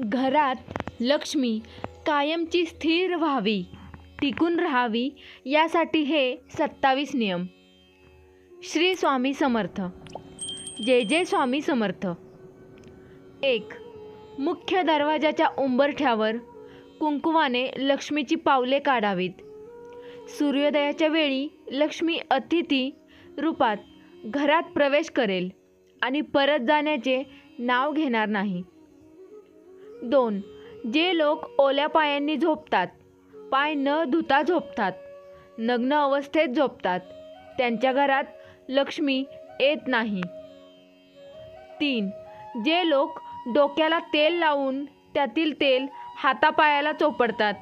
घरात लक्ष्मी कायमची स्थिर व्हावी, टिकून राहावी यासाठी हे 27 नियम. श्री स्वामी समर्थ. जय जय स्वामी समर्थ. 1. मुख्य दरवाजाच्या उंबरठ्यावर कुंकवाने लक्ष्मीची पावले काढावीत. सूर्योदयाच्या वेळी लक्ष्मी अतिथी रूपात घरात प्रवेश करेल आणि परत जाण्याचे नाव घेणार नाही. 2. जे लोक ओल्या पायांनी झोपतात, पाय न धुता झोपतात, नग्न अवस्थेत झोपतात, त्यांच्या घरात लक्ष्मी येत नाही. 3. जे लोक डोक्याला तेल लावून त्यातील तेल हातापायाला चोपडतात,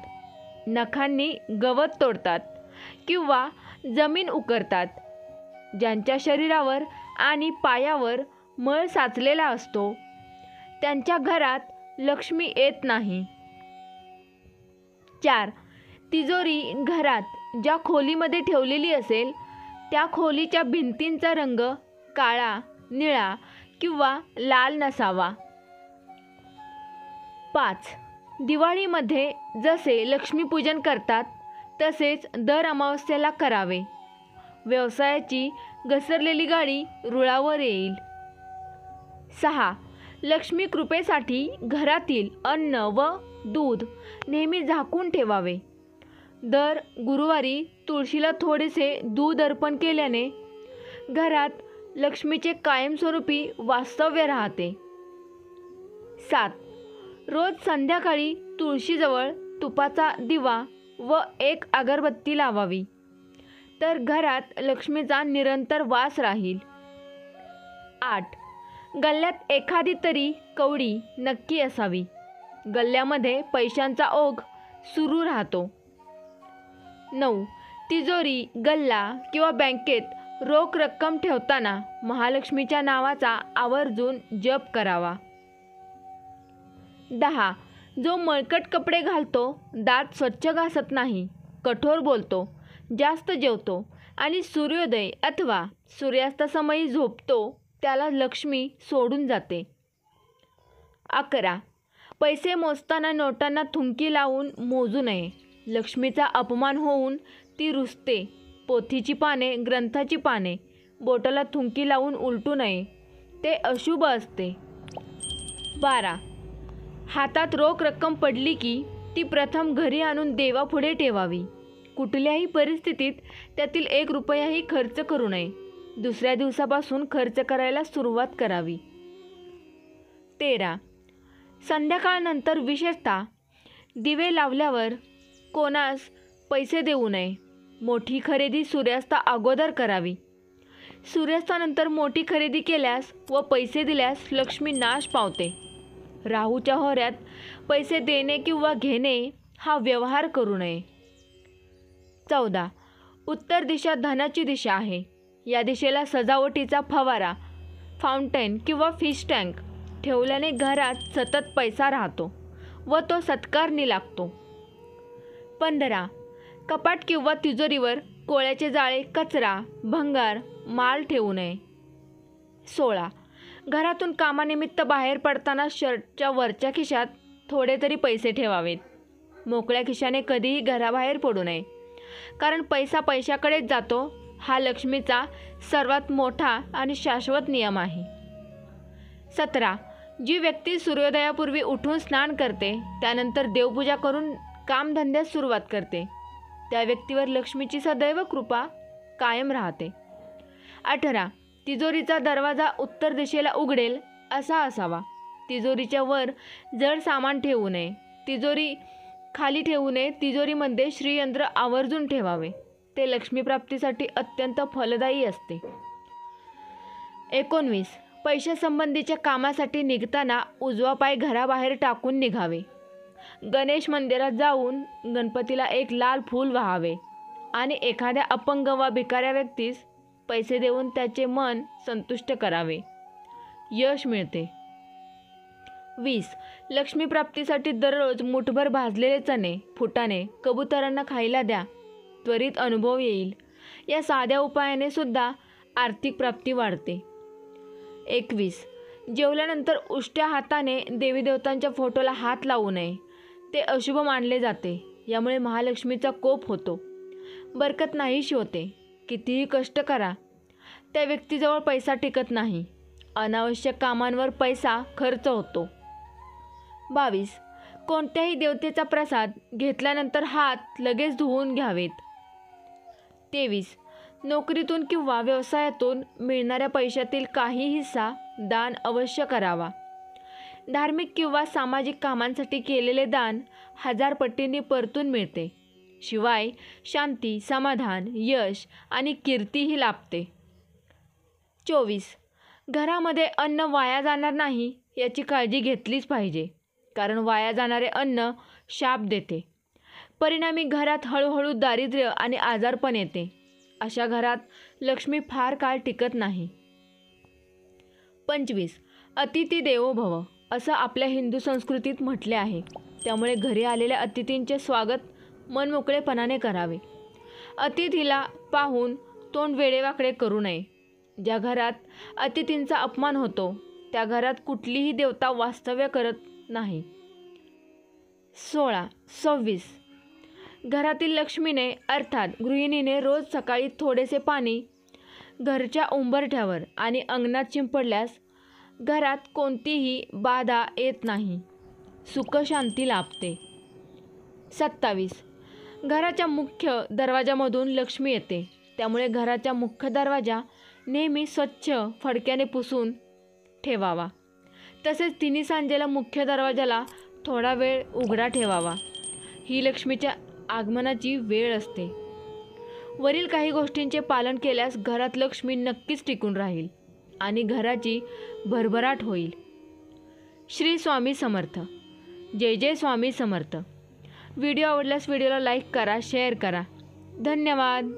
नखांनी गवत तोडतात किंवा जमीन उकरतात, ज्यांच्या शरीरावर आणि पायावर मळ साचलेला असतो, त्यांच्या घरात लक्ष्मी येत नाही. 4. तिजोरी घरात ज्या खोलीमध्ये ठेवलेली असेल त्या खोलीच्या भिंतींचा रंग काळा, निळा किंवा लाल नसावा. 5. दिवाळीमध्ये जसे लक्ष्मीपूजन करतात तसेच दर अमावस्येला करावे. व्यवसायाची घसरलेली गाडी रुळावर येईल. 6. लक्ष्मी कृपेसाठी घरातील अन्न व दूध नेहमी झाकून ठेवावे. दर गुरुवारी तुळशीला थोडेसे दूध अर्पण केल्याने घरात लक्ष्मीचे कायमस्वरूपी वास्तव्य राहते. 7. रोज संध्याकाळी तुळशीजवळ तुपाचा दिवा व एक अगरबत्ती लावावी, तर घरात लक्ष्मीचा निरंतर वास राहील. 8. गल्ल्यात एखादी तरी कवडी नक्की असावी. गल्ल्यामध्ये पैशांचा ओघ सुरू राहतो. 9. तिजोरी, गल्ला किंवा बँकेत रोख रक्कम ठेवताना महालक्ष्मीच्या नावाचा आवर्जून जप करावा. 10. जो मळकट कपडे घालतो, दात स्वच्छ घासत नाही, कठोर बोलतो, जास्त जेवतो आणि सूर्योदय अथवा सूर्यास्तासमयी झोपतो, त्याला लक्ष्मी सोडून जाते. 11. पैसे मोजताना नोटांना थुंकी लावून मोजू नये. लक्ष्मीचा अपमान होऊन ती रुसते. पोथीची पाने, ग्रंथाची पाने बोटाला थुंकी लावून उलटू नये, ते अशुभ असते. 12. हातात रोख रक्कम पडली की ती प्रथम घरी आणून देवापुढे ठेवावी. कुठल्याही परिस्थितीत त्यातील 1 रुपयाही खर्च करू नये. दुसऱ्या दिवसापासून खर्च करायला सुरुवात करावी. 13. संध्याकाळनंतर विशेषतः दिवे लावल्यावर कोणास पैसे देऊ नये. मोठी खरेदी सूर्यास्ता अगोदर करावी. सूर्यास्तानंतर मोठी खरेदी केल्यास व पैसे दिल्यास लक्ष्मी नाश पावते. राहूच्या होऱ्यात पैसे देणे किंवा घेणे हा व्यवहार करू नये. 14. उत्तर दिशा धनाची दिशा आहे. या दिशेला सजावटीचा फवारा, फाउंटेन किंवा फिश टँक ठेवल्याने घरात सतत पैसा राहतो व तो सत्कारणी लागतो. 15. कपाट किंवा तिजोरीवर कोळ्याचे जाळे, कचरा, भंगार, माल ठेवू नये. 16. घरातून कामानिमित्त बाहेर पडताना शर्टच्या वरच्या खिशात थोडे तरी पैसे ठेवावेत. मोकळ्या खिशाने कधीही घराबाहेर पडू नये, कारण पैसा पैशाकडेच जातो हा लक्ष्मीचा सर्वात मोठा आणि शाश्वत नियम आहे. 17. जी व्यक्ती सूर्योदयापूर्वी उठून स्नान करते, त्यानंतर देवपूजा करून कामधंद्यास सुरुवात करते, त्या व्यक्तीवर लक्ष्मीची सदैव कृपा कायम राहते. 18. तिजोरीचा दरवाजा उत्तर दिशेला उघडेल असा असावा. तिजोरीच्या वर जड सामान ठेवू नये. तिजोरी खाली ठेवू नये. तिजोरीमध्ये श्रीयंत्र आवर्जून ठेवावे, ते लक्ष्मीप्राप्तीसाठी अत्यंत फलदायी असते. 19. पैशासंबंधीच्या कामासाठी निघताना उजवा पाय घराबाहेर टाकून निघावे. गणेश मंदिरात जाऊन गणपतीला एक लाल फूल वाहावे आणि एखाद्या अपंग वा भिकाऱ्या व्यक्तीस पैसे देऊन त्याचे मन संतुष्ट करावे. यश मिळते. 20. लक्ष्मीप्राप्तीसाठी दररोज मुठभर भाजलेले चणे, फुटाणे कबुतरांना खायला द्या. त्वरित अनुभव येईल. या साध्या उपायाने सुद्धा आर्थिक प्राप्ती वाढते. 21. जेवल्यानंतर उष्ट्या हाताने देवी देवतांच्या फोटोला हात लावू नये, ते अशुभ मानले जाते. यामुळे महालक्ष्मीचा कोप होतो, बरकत नाहीशी होते. कितीही कष्ट करा, त्या व्यक्तीजवळ पैसा टिकत नाही. अनावश्यक कामांवर पैसा खर्च होतो. 22. कोणत्याही देवतेचा प्रसाद घेतल्यानंतर हात लगेच धुवून घ्यावेत. 23. नोकरीतून किंवा व्यवसायातून मिळणाऱ्या पैशातील काही हिस्सा दान अवश्य करावा. धार्मिक किंवा सामाजिक कामांसाठी केलेले दान 1000 पटींनी परतून मिळते. शिवाय शांती, समाधान, यश आणि कीर्तीही लाभते. 24. घरामध्ये अन्न वाया जाणार नाही याची काळजी घेतलीच पाहिजे, कारण वाया जाणारे अन्न शाप देते. परिणामी घरात हळूहळू दारिद्र्य आणि आजारपण येते. अशा घरात लक्ष्मी फार काळ टिकत नाही. 25. अतिथी देवो भव असं आपल्या हिंदू संस्कृतीत म्हटले आहे. त्यामुळे घरी आलेल्या अतिथींचे स्वागत मनमोकळेपणाने करावे. अतिथीला पाहून तोंड वेडेवाकडे करू नये. ज्या घरात अतिथींचा अपमान होतो त्या घरात कुठलीही देवता वास्तव्य करत नाही. 26. घरातील लक्ष्मीने अर्थात गृहिणीने रोज सकाळी थोडेसे पाणी घरच्या उंबरठ्यावर आणि अंगणात शिंपडल्यास घरात कोणतीही बाधा येत नाही, सुख शांती लाभते. 27. घराच्या मुख्य दरवाजामधून लक्ष्मी येते. त्यामुळे घराचा मुख्य दरवाजा नेहमी स्वच्छ फडक्याने पुसून ठेवावा. तसेच तिन्ही सांजेला मुख्य दरवाजाला थोडा वेळ उघडा ठेवावा. ही लक्ष्मीच्या आगमनाची वेळ असते. वरील काही गोष्टींचे पालन केल्यास घरात लक्ष्मी नक्कीच टिकून राहील आणि घराची भरभराट होईल. श्री स्वामी समर्थ. जय जय स्वामी समर्थ. व्हिडिओ आवडल्यास व्हिडिओला लाईक करा, शेअर करा. धन्यवाद.